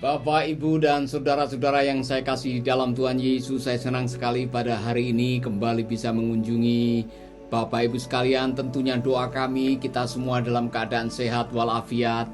Bapak, Ibu, dan saudara-saudara yang saya kasih dalam Tuhan Yesus, saya senang sekali pada hari ini kembali bisa mengunjungi Bapak, Ibu sekalian. Tentunya doa kami, kita semua dalam keadaan sehat walafiat,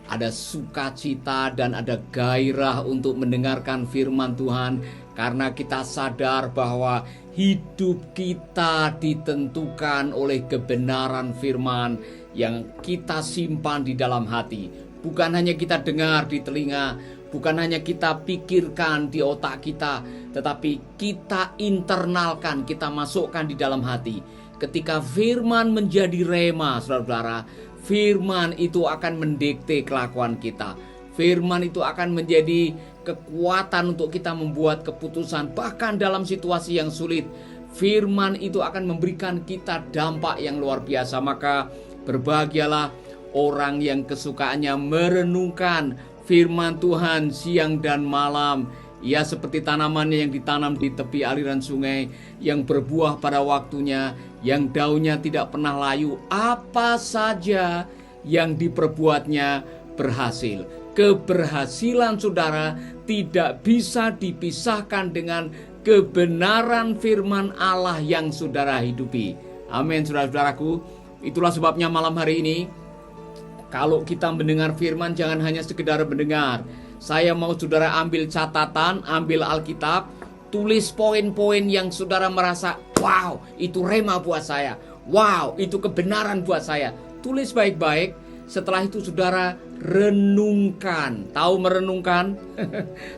ada sukacita dan ada gairah untuk mendengarkan firman Tuhan, karena kita sadar bahwa hidup kita ditentukan oleh kebenaran firman yang kita simpan di dalam hati. Bukan hanya kita dengar di telinga, bukan hanya kita pikirkan di otak kita, tetapi kita internalkan, kita masukkan di dalam hati. Ketika firman menjadi rema, saudara-saudara, firman itu akan mendikte kelakuan kita. Firman itu akan menjadi kekuatan untuk kita membuat keputusan, bahkan dalam situasi yang sulit. Firman itu akan memberikan kita dampak yang luar biasa. Maka berbahagialah orang yang kesukaannya merenungkan firman Tuhan siang dan malam. Ia seperti tanaman yang ditanam di tepi aliran sungai, yang berbuah pada waktunya, yang daunnya tidak pernah layu. Apa saja yang diperbuatnya berhasil. Keberhasilan saudara tidak bisa dipisahkan dengan kebenaran firman Allah yang saudara hidupi. Amin, saudara-saudaraku. Itulah sebabnya malam hari ini, kalau kita mendengar firman, jangan hanya sekedar mendengar. Saya mau saudara ambil catatan, ambil Alkitab, tulis poin-poin yang saudara merasa, wow, itu rema buat saya. Wow, itu kebenaran buat saya. Tulis baik-baik. Setelah itu saudara renungkan. Tahu merenungkan?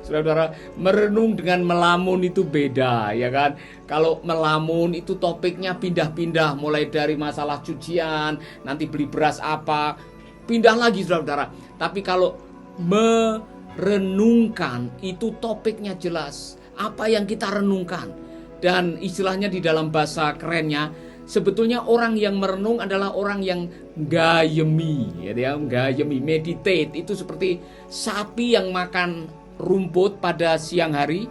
Saudara, merenung dengan melamun itu beda, ya kan? Kalau melamun itu topiknya pindah-pindah, mulai dari masalah cucian, nanti beli beras apa, pindah lagi saudara. Tapi kalau merenungkan itu topiknya jelas. Apa yang kita renungkan. Dan istilahnya di dalam bahasa kerennya, sebetulnya orang yang merenung adalah orang yang gayemi. Ya, gayemi, meditate. Itu seperti sapi yang makan rumput pada siang hari,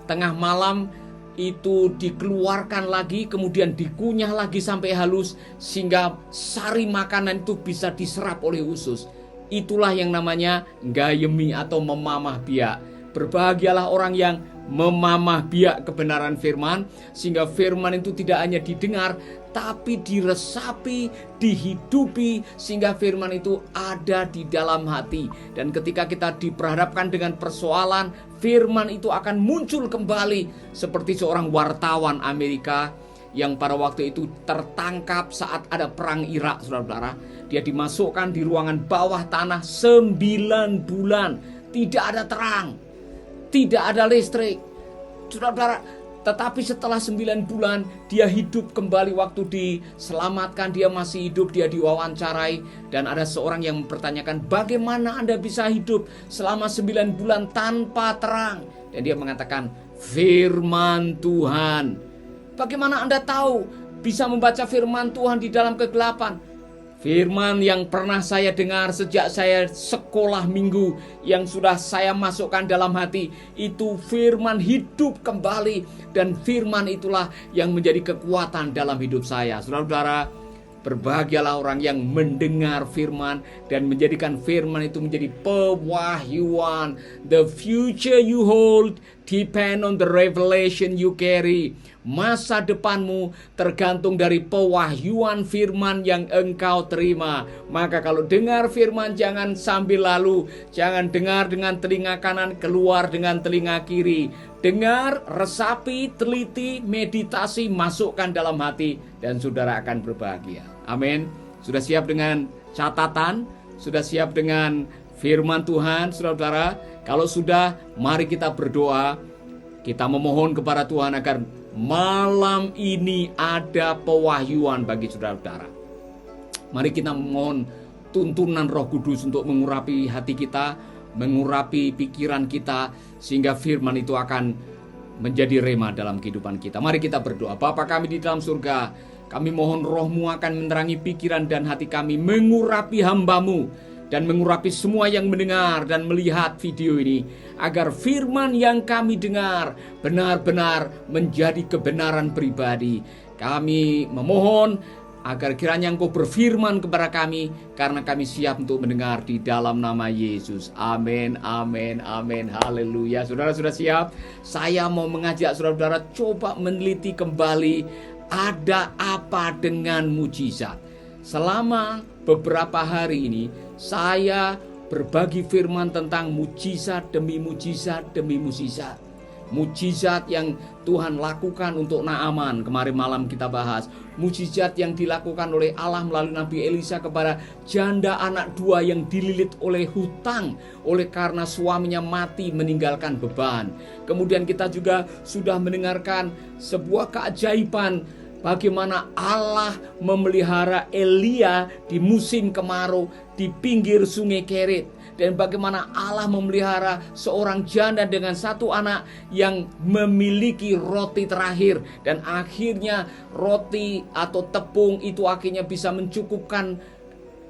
tengah malam itu dikeluarkan lagi, kemudian dikunyah lagi sampai halus, sehingga sari makanan itu bisa diserap oleh usus. Itulah yang namanya gayemi atau memamah biak. Berbahagialah orang yang memamah biak kebenaran firman, sehingga firman itu tidak hanya didengar, tapi diresapi, dihidupi, sehingga firman itu ada di dalam hati. Dan ketika kita diperhadapkan dengan persoalan, firman itu akan muncul kembali, seperti seorang wartawan Amerika yang pada waktu itu tertangkap saat ada perang Irak, saudara-saudara. Dia dimasukkan di ruangan bawah tanah 9 bulan, tidak ada terang, tidak ada listrik, saudara-saudara. Tetapi setelah 9 bulan dia hidup kembali. Waktu diselamatkan dia masih hidup, dia diwawancarai. Dan ada seorang yang mempertanyakan, bagaimana Anda bisa hidup selama 9 bulan tanpa terang? Dan dia mengatakan, firman Tuhan. Bagaimana Anda tahu bisa membaca firman Tuhan di dalam kegelapan? Firman yang pernah saya dengar sejak saya sekolah minggu, yang sudah saya masukkan dalam hati, itu firman hidup kembali. Dan firman itulah yang menjadi kekuatan dalam hidup saya. Saudara-saudara, berbahagialah orang yang mendengar firman dan menjadikan firman itu menjadi pewahyuan. The future you hold depend on the revelation you carry. Masa depanmu tergantung dari pewahyuan firman yang engkau terima. Maka kalau dengar firman, jangan sambil lalu. Jangan dengar dengan telinga kanan, keluar dengan telinga kiri. Dengar, resapi, teliti, meditasi, masukkan dalam hati, dan saudara akan berbahagia. Amin. Sudah siap dengan catatan? Sudah siap dengan firman Tuhan, saudara-saudara? Kalau sudah, mari kita berdoa. Kita memohon kepada Tuhan agar malam ini ada pewahyuan bagi saudara-saudara. Mari kita memohon tuntunan Roh Kudus untuk mengurapi hati kita, mengurapi pikiran kita, sehingga firman itu akan menjadi rema dalam kehidupan kita. Mari kita berdoa. Bapa kami di dalam surga, kami mohon Roh-Mu akan menerangi pikiran dan hati kami, mengurapi hamba-Mu, dan mengurapi semua yang mendengar dan melihat video ini, agar firman yang kami dengar benar-benar menjadi kebenaran pribadi. Kami memohon agar kiranya Engkau berfirman kepada kami, karena kami siap untuk mendengar di dalam nama Yesus. Amin, amin, amin, haleluya. Saudara sudah siap? Saya mau mengajak saudara-saudara coba meneliti kembali, ada apa dengan mujizat. Selama beberapa hari ini saya berbagi firman tentang mujizat demi mujizat demi mujizat. Mujizat yang Tuhan lakukan untuk Naaman, kemarin malam kita bahas. Mujizat yang dilakukan oleh Allah melalui Nabi Elisa kepada janda anak 2 yang dililit oleh hutang oleh karena suaminya mati meninggalkan beban. Kemudian kita juga sudah mendengarkan sebuah keajaiban bagaimana Allah memelihara Elia di musim kemarau di pinggir sungai Kerit. Dan bagaimana Allah memelihara seorang janda dengan 1 anak yang memiliki roti terakhir. Dan akhirnya roti atau tepung itu akhirnya bisa mencukupkan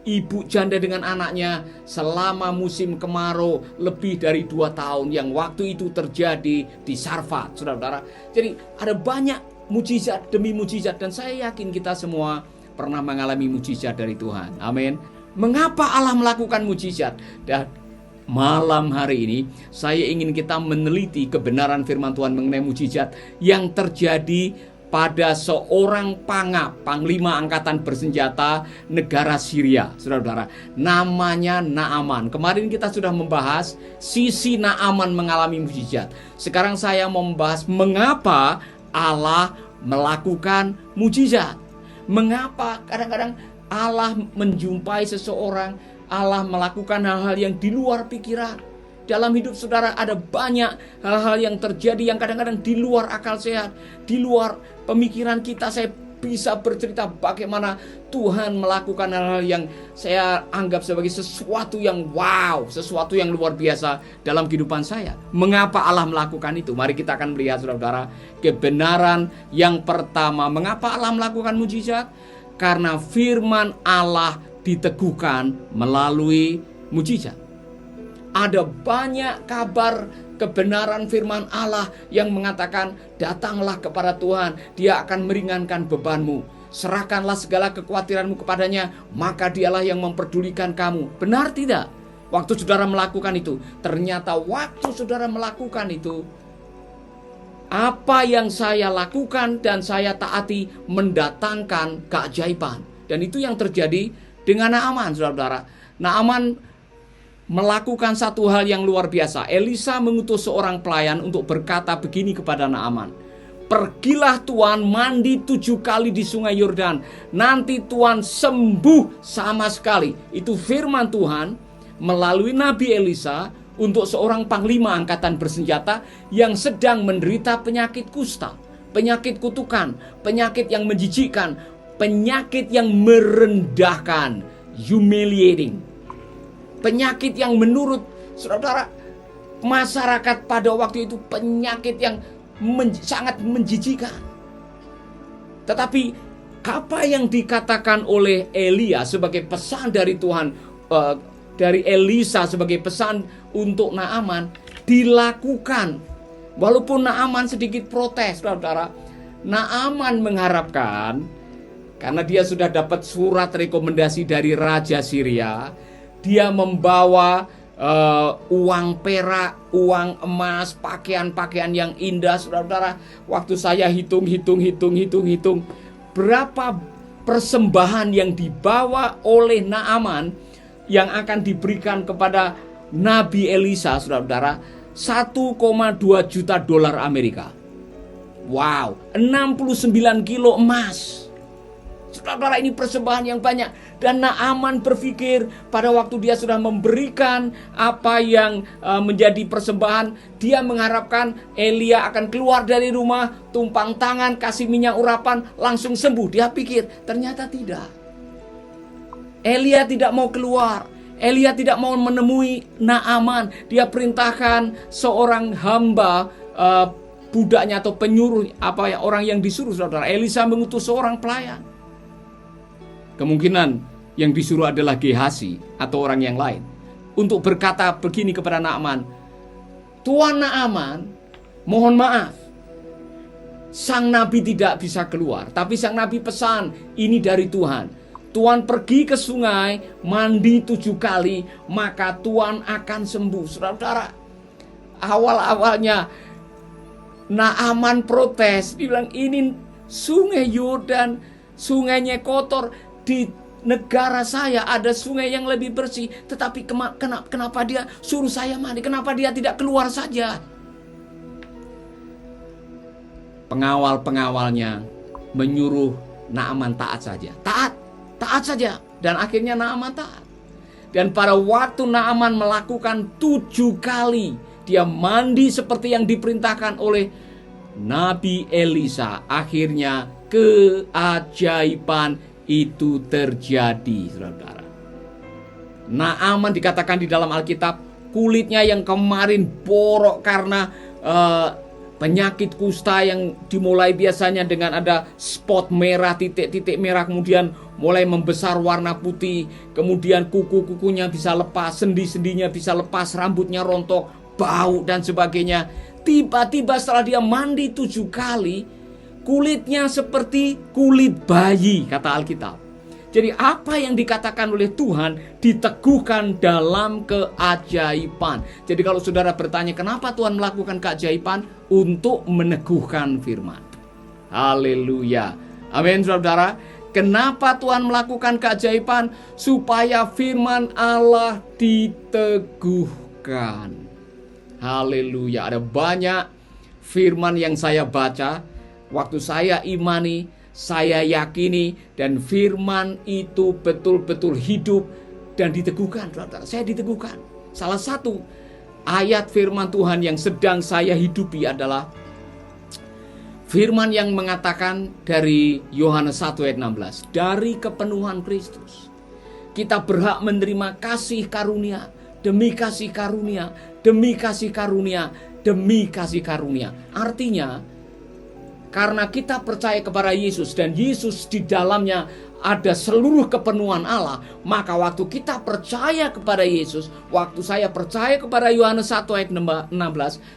ibu janda dengan anaknya selama musim kemarau lebih dari 2 tahun. Yang waktu itu terjadi di Sarfat, saudara-saudara. Jadi ada banyak mujizat demi mujizat. Dan saya yakin kita semua pernah mengalami mujizat dari Tuhan. Amin. Mengapa Allah melakukan mujizat? Dan malam hari ini saya ingin kita meneliti kebenaran firman Tuhan mengenai mujizat yang terjadi pada seorang panglima angkatan bersenjata negara Syria, saudara-saudara. Namanya Naaman. Kemarin kita sudah membahas sisi Naaman mengalami mujizat. Sekarang saya mau membahas mengapa Allah melakukan mujizat. Mengapa kadang-kadang Allah menjumpai seseorang, Allah melakukan hal-hal yang di luar pikiran. Dalam hidup saudara ada banyak hal-hal yang terjadi yang kadang-kadang di luar akal sehat, di luar pemikiran kita. Saya bisa bercerita bagaimana Tuhan melakukan hal-hal yang saya anggap sebagai sesuatu yang wow, sesuatu yang luar biasa dalam kehidupan saya. Mengapa Allah melakukan itu? Mari kita akan melihat saudara-saudara kebenaran yang pertama. Mengapa Allah melakukan mujizat? Karena firman Allah diteguhkan melalui mujizat. Ada banyak kabar kebenaran firman Allah yang mengatakan, datanglah kepada Tuhan, Dia akan meringankan bebanmu. Serahkanlah segala kekhawatiranmu kepadanya, maka Dialah yang memperdulikan kamu. Benar tidak? Waktu saudara melakukan itu, ternyata waktu saudara melakukan itu, apa yang saya lakukan dan saya taati mendatangkan keajaiban. Dan itu yang terjadi dengan Naaman, saudara-saudara. Naaman melakukan satu hal yang luar biasa. Elisa mengutus seorang pelayan untuk berkata begini kepada Naaman. Pergilah Tuan mandi 7 kali di sungai Yordan. Nanti Tuan sembuh sama sekali. Itu firman Tuhan melalui Nabi Elisa untuk seorang panglima angkatan bersenjata yang sedang menderita penyakit kusta, penyakit kutukan, penyakit yang menjijikkan, penyakit yang merendahkan, humiliating. Penyakit yang menurut saudara masyarakat pada waktu itu penyakit yang sangat menjijikkan. Tetapi apa yang dikatakan oleh Elia sebagai pesan dari Tuhan, dari Elisa sebagai pesan untuk Naaman dilakukan. Walaupun Naaman sedikit protes, saudara. Naaman mengharapkan, karena dia sudah dapat surat rekomendasi dari Raja Syria, dia membawa uang perak, uang emas, pakaian-pakaian yang indah, saudara-saudara. Waktu saya hitung, berapa persembahan yang dibawa oleh Naaman yang akan diberikan kepada Nabi Elisa, saudara-saudara, 1,2 juta dolar Amerika. Wow, 69 kilo emas. Saudara-saudara, ini persembahan yang banyak. Dan Naaman berpikir pada waktu dia sudah memberikan apa yang menjadi persembahan, dia mengharapkan Elia akan keluar dari rumah, tumpang tangan, kasih minyak urapan, langsung sembuh. Dia pikir, ternyata tidak. Elia tidak mau keluar. Elia tidak mau menemui Naaman. Dia perintahkan seorang hamba, budaknya atau penyuruh, orang yang disuruh, saudara. Elisa mengutus seorang pelayan. Kemungkinan yang disuruh adalah Gehazi atau orang yang lain, untuk berkata begini kepada Naaman, Tuan Naaman, mohon maaf, sang nabi tidak bisa keluar. Tapi sang nabi pesan, ini dari Tuhan. Tuhan pergi ke sungai, mandi 7 kali, maka Tuhan akan sembuh. Saudara-saudara, awal-awalnya Naaman protes. Dia bilang, ini sungai Yordan, sungainya kotor. Di negara saya ada sungai yang lebih bersih. Tetapi kenapa dia suruh saya mandi? Kenapa dia tidak keluar saja? Pengawal-pengawalnya menyuruh Naaman taat saja. Taat saja. Dan akhirnya Naaman taat. Dan pada waktu Naaman melakukan 7 kali, dia mandi seperti yang diperintahkan oleh Nabi Elisa. Akhirnya keajaiban itu terjadi, saudara. Naaman dikatakan di dalam Alkitab, kulitnya yang kemarin borok karena penyakit kusta yang dimulai biasanya dengan ada spot merah, titik-titik merah, kemudian mulai membesar warna putih, kemudian kuku-kukunya bisa lepas, sendi-sendinya bisa lepas, rambutnya rontok, bau dan sebagainya. Tiba-tiba setelah dia mandi 7 kali, kulitnya seperti kulit bayi, kata Alkitab. Jadi apa yang dikatakan oleh Tuhan diteguhkan dalam keajaiban. Jadi kalau saudara bertanya kenapa Tuhan melakukan keajaiban, untuk meneguhkan firman. Haleluya. Amin, saudara. Kenapa Tuhan melakukan keajaiban? Supaya firman Allah diteguhkan. Haleluya. Ada banyak firman yang saya baca, waktu saya imani, saya yakini, dan firman itu betul-betul hidup dan diteguhkan. Saya diteguhkan. Salah satu ayat firman Tuhan yang sedang saya hidupi adalah firman yang mengatakan dari Yohanes 1 ayat 16. Dari kepenuhan Kristus kita berhak menerima kasih karunia demi kasih karunia, demi kasih karunia, demi kasih karunia. Artinya, karena kita percaya kepada Yesus dan Yesus di dalamnya ada seluruh kepenuhan Allah, maka waktu kita percaya kepada Yesus, waktu saya percaya kepada Yohanes 1 ayat 16,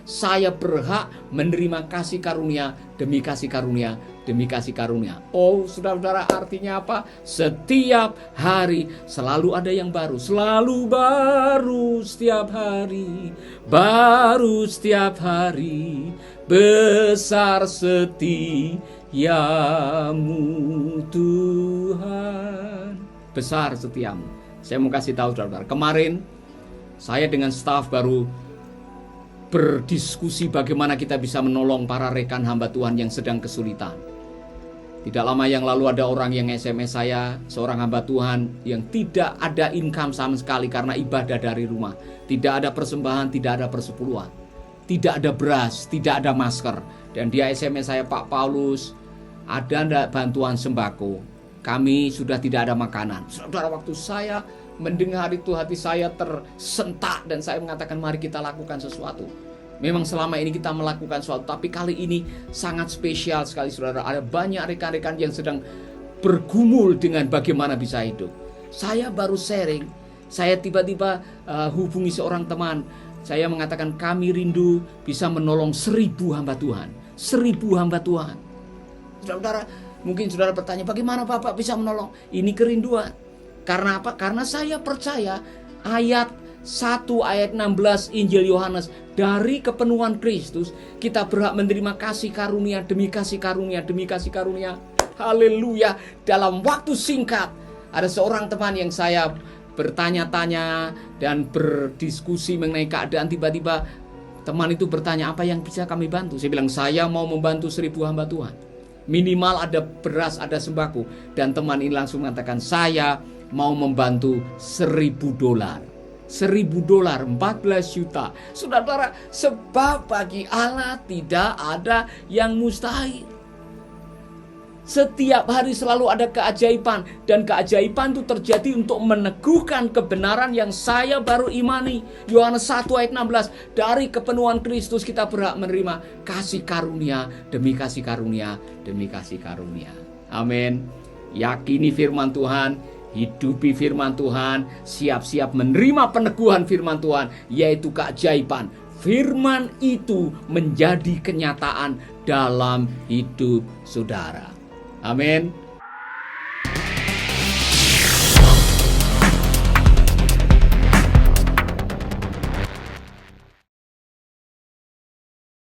saya berhak menerima kasih karunia demi kasih karunia demi kasih karunia. Oh, saudara-saudara, artinya apa? Setiap hari selalu ada yang baru, selalu baru setiap hari, baru setiap hari, besar setiamu Tuhan, besar setiamu. Saya mau kasih tahu saudara, kemarin saya dengan staf baru berdiskusi bagaimana kita bisa menolong para rekan hamba Tuhan yang sedang kesulitan. Tidak lama yang lalu ada orang yang SMS saya, seorang hamba Tuhan yang tidak ada income sama sekali karena ibadah dari rumah. Tidak ada persembahan, tidak ada persepuluhan, tidak ada beras, tidak ada masker. Dan dia SMS saya, Pak Paulus, ada enggak bantuan sembako? Kami sudah tidak ada makanan. Saudara, waktu saya mendengar itu hati saya tersentak dan saya mengatakan mari kita lakukan sesuatu. Memang selama ini kita melakukan sesuatu, tapi kali ini sangat spesial sekali saudara. Ada banyak rekan-rekan yang sedang bergumul dengan bagaimana bisa hidup. Saya baru sharing, saya tiba-tiba hubungi seorang teman. Saya mengatakan kami rindu bisa menolong 1000 hamba Tuhan. 1000 hamba Tuhan. Saudara, mungkin saudara bertanya bagaimana Bapak bisa menolong? Ini kerinduan. Karena apa? Karena saya percaya ayat 1 ayat 16 Injil Yohanes, dari kepenuhan Kristus kita berhak menerima kasih karunia demi kasih karunia demi kasih karunia. Haleluya. Dalam waktu singkat ada seorang teman yang saya bertanya-tanya dan berdiskusi mengenai keadaan, tiba-tiba teman itu bertanya apa yang bisa kami bantu. Saya bilang saya mau membantu 1000 hamba Tuhan. Minimal ada beras, ada sembako. Dan teman ini langsung mengatakan saya mau membantu $1000. $1000, 14 juta. Saudara, sebab bagi Allah tidak ada yang mustahil. Setiap hari selalu ada keajaiban. Dan keajaiban itu terjadi untuk meneguhkan kebenaran yang saya baru imani. Yohanes 1 ayat 16. Dari kepenuhan Kristus kita berhak menerima kasih karunia demi kasih karunia demi kasih karunia. Amin. Yakini firman Tuhan, hidupi firman Tuhan, siap-siap menerima peneguhan firman Tuhan, yaitu keajaiban. firman itu menjadi kenyataan dalam hidup saudara. Amin.